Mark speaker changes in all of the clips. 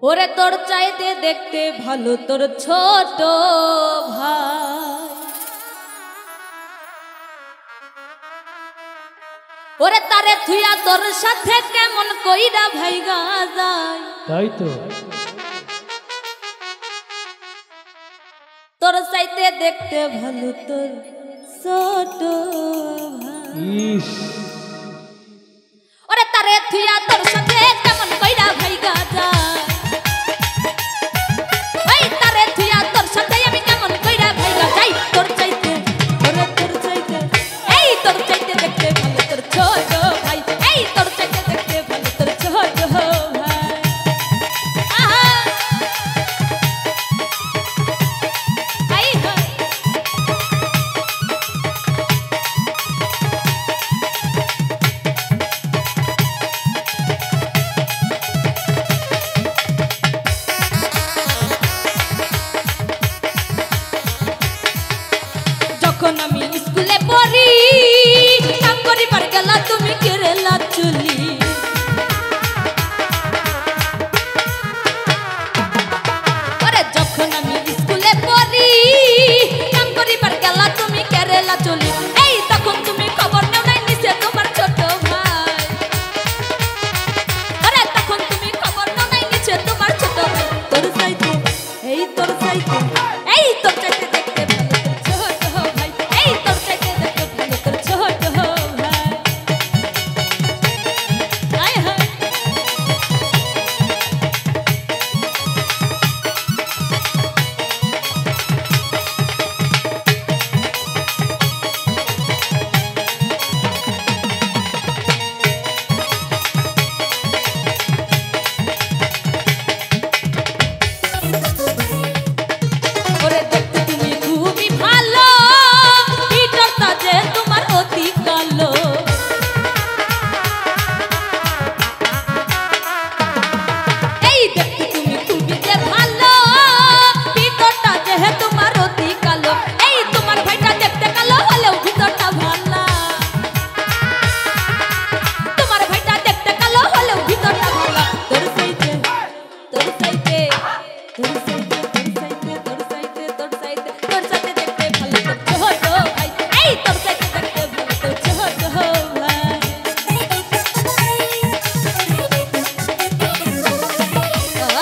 Speaker 1: ওরে তোর চাইতে দেখতে ভালো তোর ছোট ভাই। ওরে তারে থুইয়া তোর সাথে কেমন কইরা ভাইগা যায়।
Speaker 2: তাই তো
Speaker 1: তোর চাইতে দেখতে ভালো তোর ছোট ভাই। ওরে তারে থুইয়া তোর সাথে কেমন কইরা ভাইগা যায়। ওই তারে থুইয়া তোর সাথে আমি কেমন কইরা ভাইগা যাই। তোর চাইতে ওরে তোর চাইতে এই তোর চাইতে দেখতে ভালো তোর ছোট ভাই। এই তোর চাইতে দেখতে ভালো তোর ছোট ভাই। আহা আই হাই যখন আমি স্কুলে পড়ি কাম করিবার গেলা তুমি কেরেলা চুলি। আরে যখন আমি স্কুলে পড়ি কাম করিবার গেলা তুমি কেরেলা চুলি। এই তখন তুমি খবর নাও নাই নিচে তোমার ছোট ভাই। আরে তখন তুমি খবর নাও নাই নিচে তোমার ছোট ভাই। তোর চাইতে এই তোর চাইতে এই তোর চাইতে দেখতে ভালো তোর ছোট ভাই। এই তোর চাইতে দেখতে ভালো তোর ছোট ভাই। আয় হায় ওরে দেখতে তুমি খুবই ভালো ভিতরটা যে তোমার অতি কালো। এই দেখতে তুমি খুবই যে ভালো ভিতরটা যে তোমার অতি কালো। এই তোমার ভাইটা দেখতে কালো হলেও ভিতরটা ভালো। তোমার ভাইটা দেখতে কালো হলেও ভিতরটা ভালো। তোর চাইতে তোর চাইতে তোর চাইতে তোর চাইতে তোর চাইতে তোর চাইতে তোর চাইতে দেখতে ভালো তোর ছোট ভাই। এই তোর চাইতে দেখতে ভালো তোর ছোট ভাই।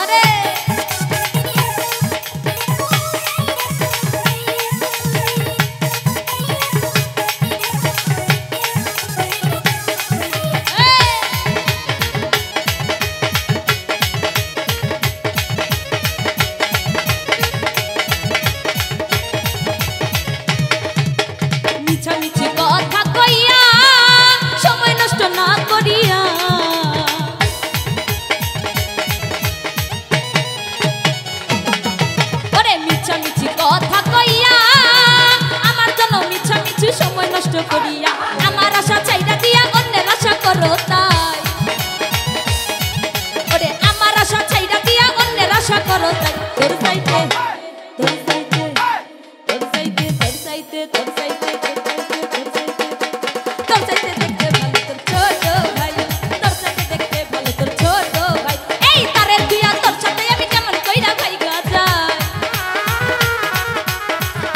Speaker 1: আরে মিছামিছি কথা কইয়া সময় নষ্ট না করিয়া। ওরে মিছামিছি কথা কইয়া আমার জন্য মিছামিছি সময় নষ্ট করিয়া। আমার আশা চাইরা দিয়া অন্যের আশা করো তাই। ওরে আমার আশা চাইরা দিয়া অন্যের আশা করো তাই। তোর চাইতে তোর চাইতে তোর চাইতে তোর চাইতে তোর চাইতে তোর চাইতে দেখতে ভালো তোর ছোট ভাই। তোর চাইতে দেখতে ভালো তোর ছোট ভাই। এই তারে দিয়া তোর সাথে আমি কেমন কইরা ভাইগা যাই।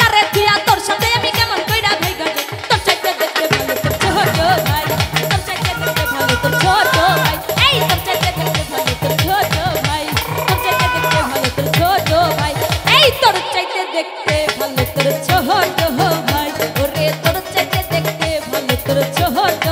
Speaker 1: তারে দিয়া তোর সাথে আমি কেমন কইরা ভাইগা যাই। তোর চাইতে দেখতে ভালো তোর ছোট ভাই। তোর চাইতে দেখতে ভালো তোর ছোট ভাই। এই তোর চাইতে দেখতে ভালো তোর ছোট ভাই। তোর চাইতে দেখতে ভালো তোর ছোট ভাই। এই তোর চাইতে দেখতে ভালো তোর ছোট ভাই। ওরে তোর চাইতে দেখতে ভালো তোর ছোট